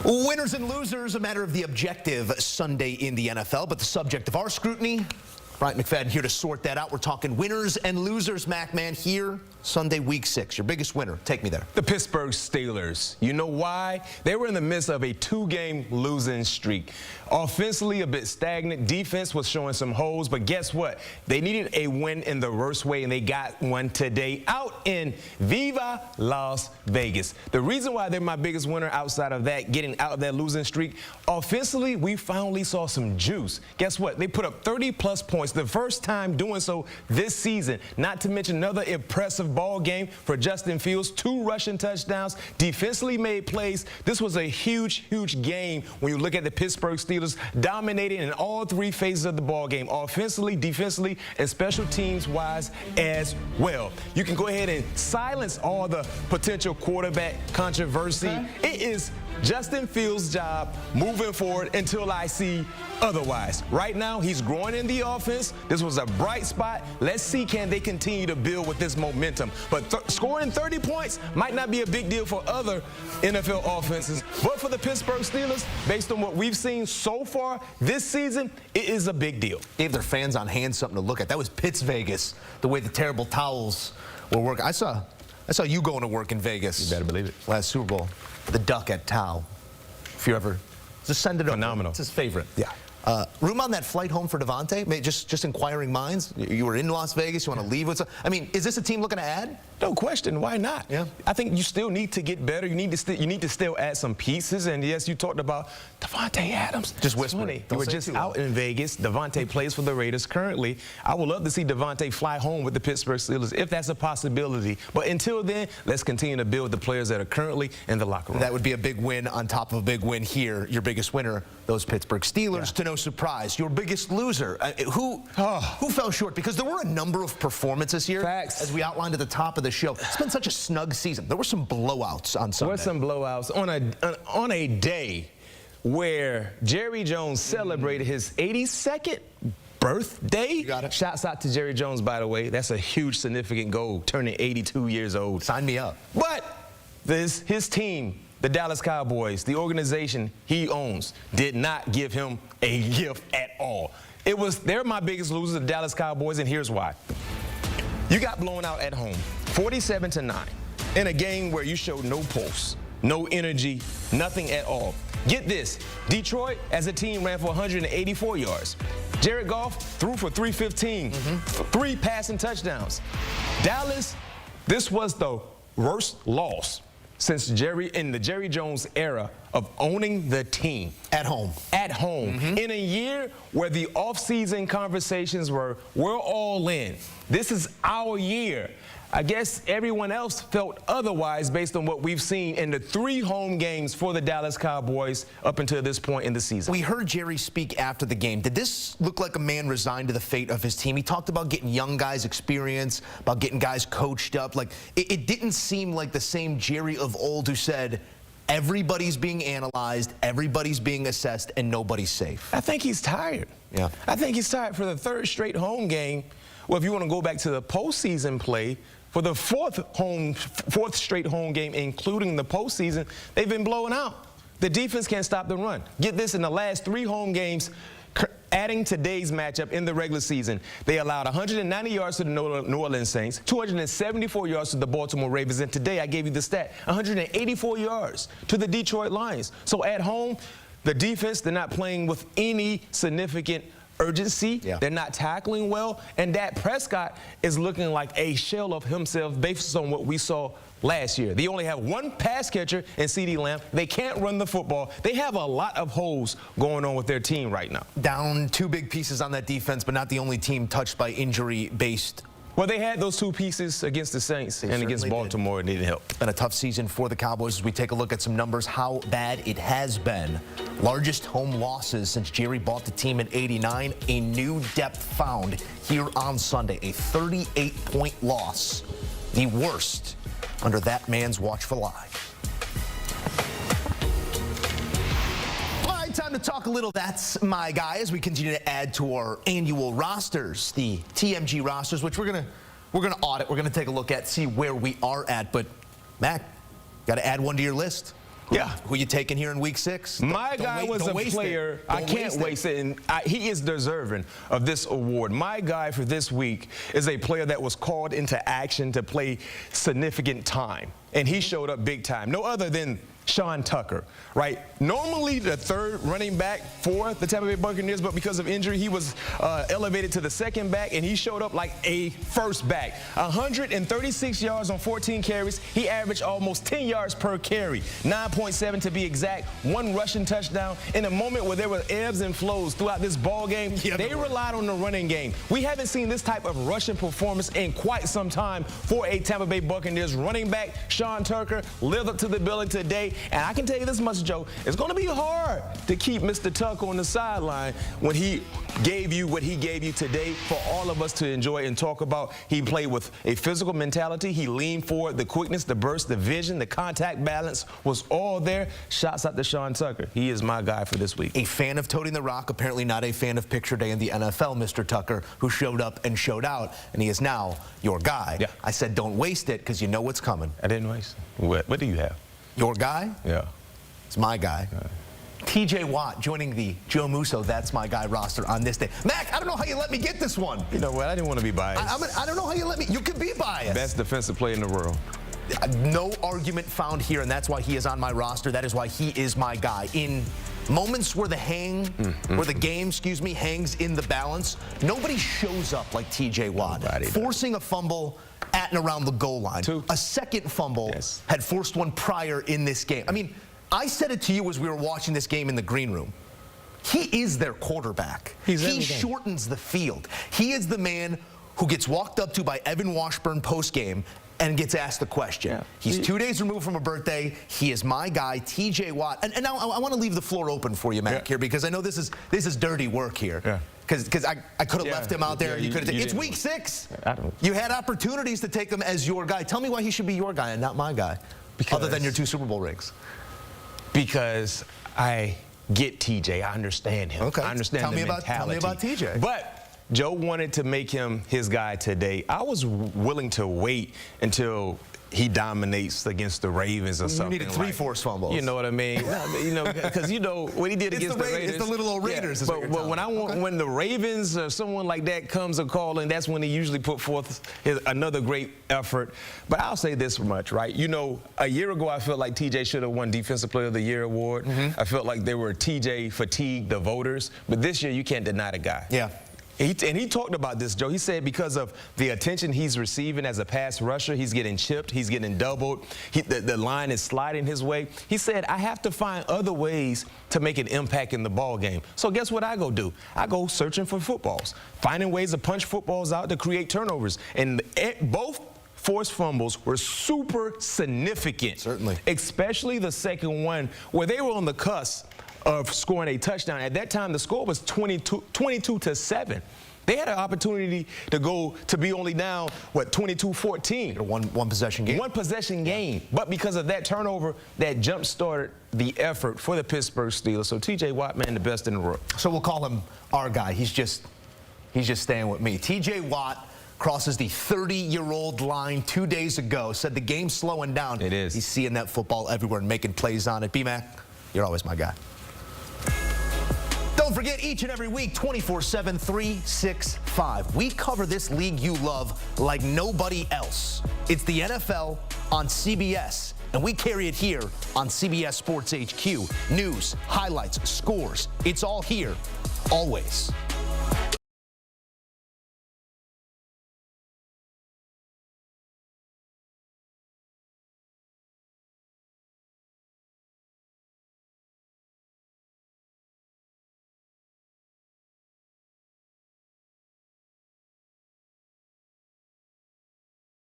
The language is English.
Winners and losers, a matter of the objective Sunday in the NFL, but the subject of our scrutiny, Bryant McFadden here to sort that out. We're talking winners and losers, Mac Man, here Sunday, week 6. Your biggest winner. Take me there. The Pittsburgh Steelers. You know why? They were in the midst of a 2-game losing streak. Offensively, a bit stagnant. Defense was showing some holes, but guess what? They needed a win in the worst way, and they got one today out in Viva Las Vegas. The reason why they're my biggest winner outside of that, getting out of that losing streak, offensively, we finally saw some juice. Guess what? They put up 30-plus points, the first time doing so this season. Not to mention another impressive ball game for Justin Fields, 2 rushing touchdowns, defensively made plays. This was a huge game when you look at the Pittsburgh Steelers dominating in all 3 phases of the ball game, offensively, defensively, and special teams-wise as well. You can go ahead and silence all the potential quarterback controversy. It is Justin Fields' job moving forward until I see otherwise. Right now, he's growing in the offense. This was a bright spot. Let's see, can they continue to build with this momentum? But scoring 30 points might not be a big deal for other NFL offenses. But for the Pittsburgh Steelers, based on what we've seen so far this season, it is a big deal. Gave their fans on hand something to look at. That was Pitts Vegas, the way the terrible towels were working. I saw you going to work in Vegas. You better believe it. Last Super Bowl. The duck at Tao. If you ever just send it over. Phenomenal. It's his favorite. Yeah. Room on that flight home for Devontae? Just inquiring minds. You were in Las Vegas. You want to leave? I mean, is this a team looking to add? No question. Why not? Yeah. I think you still need to get better. You need to still add some pieces. And yes, you talked about Devontae Adams. Just whispering. You were just out in Vegas. Devontae plays for the Raiders currently. I would love to see Devontae fly home with the Pittsburgh Steelers if that's a possibility. But until then, let's continue to build the players that are currently in the locker room. That would be a big win on top of a big win here. Your biggest winner, those Pittsburgh Steelers, to no surprise. Your biggest loser, who fell short? Because there were a number of performances here. Facts. As we outlined at the top of the show. It's been such a snug season. There were some blowouts on Sunday. There were some blowouts on a day where Jerry Jones celebrated his 82nd birthday. You got it. Shouts out to Jerry Jones, by the way. That's a huge, significant goal, turning 82 years old. Sign me up. But his team, the Dallas Cowboys, the organization he owns, did not give him a gift at all. They're my biggest losers, the Dallas Cowboys, and here's why. You got blown out at home, 47-9, in a game where you showed no pulse, no energy, nothing at all. Get this, Detroit, as a team, ran for 184 yards. Jared Goff threw for 315, 3 passing touchdowns. Dallas, this was the worst loss since in the Jerry Jones era of owning the team. At home. At home. In a year where the offseason conversations were, we're all in. This is our year. I guess everyone else felt otherwise based on what we've seen in the 3 home games for the Dallas Cowboys up until this point in the season. We heard Jerry speak after the game. Did this look like a man resigned to the fate of his team? He talked about getting young guys experience, about getting guys coached up. Like, it didn't seem like the same Jerry of old who said, everybody's being analyzed, everybody's being assessed, and nobody's safe. I think he's tired. Yeah. I think he's tired for the 3rd straight home game. Well, if you want to go back to the postseason play, for the 4th straight home game, including the postseason, they've been blown out. The defense can't stop the run. Get this, in the last 3 home games, adding today's matchup in the regular season, they allowed 190 yards to the New Orleans Saints, 274 yards to the Baltimore Ravens, and today I gave you the stat, 184 yards to the Detroit Lions. So at home, the defense, they're not playing with any significant urgency. Yeah. They're not tackling well, and Dak Prescott is looking like a shell of himself based on what we saw last year. They only have 1 pass catcher in CeeDee Lamb. They can't run the football. They have a lot of holes going on with their team right now. Down 2 big pieces on that defense, but not the only team touched by injury-based. Well, they had those 2 pieces against the Saints and against Baltimore. It didn't help. Been a tough season for the Cowboys as we take a look at some numbers, how bad it has been. Largest home losses since Jerry bought the team in '89. A new depth found here on Sunday. A 38-point loss. The worst under that man's watchful eye. Time to talk a little That's My Guy as we continue to add to our annual rosters, the TMG rosters, which we're gonna audit. We're gonna take a look at, see where we are at. But Mac, got to add one to your list. Who you taking here in week 6? My guy was a player. I can't waste it. And he is deserving of this award. My guy for this week is a player that was called into action to play significant time. And he showed up big time. No other than Sean Tucker, right? Normally the third running back for the Tampa Bay Buccaneers, but because of injury, he was elevated to the second back, and he showed up like a first back. 136 yards on 14 carries. He averaged almost 10 yards per carry, 9.7 to be exact, 1 rushing touchdown. In a moment where there were ebbs and flows throughout this ball game, they relied on the running game. We haven't seen this type of rushing performance in quite some time for a Tampa Bay Buccaneers running back. Sean Tucker lived up to the billing today. And I can tell you this much, Joe, it's going to be hard to keep Mr. Tuck on the sideline when he gave you what he gave you today for all of us to enjoy and talk about. He played with a physical mentality. He leaned forward. The quickness, the burst, the vision, the contact balance was all there. Shouts out to Sean Tucker. He is my guy for this week. A fan of toting the rock, apparently not a fan of picture day in the NFL, Mr. Tucker, who showed up and showed out, and he is now your guy. Yeah. I said don't waste it because you know what's coming. I didn't waste it. What do you have? Your guy? Yeah. It's my guy. TJ Watt joining the Joe Musso That's My Guy roster on this day. Mac, I don't know how you let me get this one. You know what? I didn't want to be biased. I don't know how you let me. You could be biased. Best defensive player in the world. No argument found here, and that's why he is on my roster. That is why he is my guy. In moments where the game, hangs in the balance, nobody shows up like TJ Watt. Forcing a fumble at and around the goal line. A second fumble had forced one prior in this game. I mean, I said it to you as we were watching this game in the green room. He is their quarterback. He shortens the field. He is the man who gets walked up to by Evan Washburn post-game and gets asked the question. He's 2 days removed from a birthday. He is my guy, TJ Watt. And now I want to leave the floor open for you, Mac, here, because I know this is dirty work here. Because I could have left him out there. It's week 6. You had opportunities to take him as your guy. Tell me why he should be your guy and not my guy, other than your 2 Super Bowl rings. Because I get TJ. I understand him. I understand the mentality. Tell me about TJ. But Joe wanted to make him his guy today. I was willing to wait until he dominates against the Ravens or something. You needed 3 forced fumbles. You know what I mean? Because what he did against the Raiders. It's the little old Raiders. But when the Ravens or someone like that comes a calling, that's when he usually put forth another great effort. But I'll say this much, right? A year ago I felt like TJ should have won Defensive Player of the Year award. I felt like they were TJ fatigued, the voters. But this year you can't deny the guy. And he talked about this, Joe. He said because of the attention he's receiving as a pass rusher, he's getting chipped, he's getting doubled, the line is sliding his way. He said, I have to find other ways to make an impact in the ball game. So guess what I go do? I go searching for footballs, finding ways to punch footballs out to create turnovers. And both forced fumbles were super significant. Certainly. Especially the second one where they were on the cusp of scoring a touchdown. At that time, the score was 22-7. They had an opportunity to be only down, 22-14. One possession game. One possession game. But because of that turnover, that jump-started the effort for the Pittsburgh Steelers. So TJ Watt, man, the best in the world. So we'll call him our guy. He's just staying with me. TJ Watt crosses the 30-year-old line 2 days ago. Said the game's slowing down. It is. He's seeing that football everywhere and making plays on it. B-Mac, you're always my guy. Don't forget, each and every week, 24/7, 365. We cover this league you love like nobody else. It's the NFL on CBS, and we carry it here on CBS Sports HQ. News, highlights, scores, it's all here, always.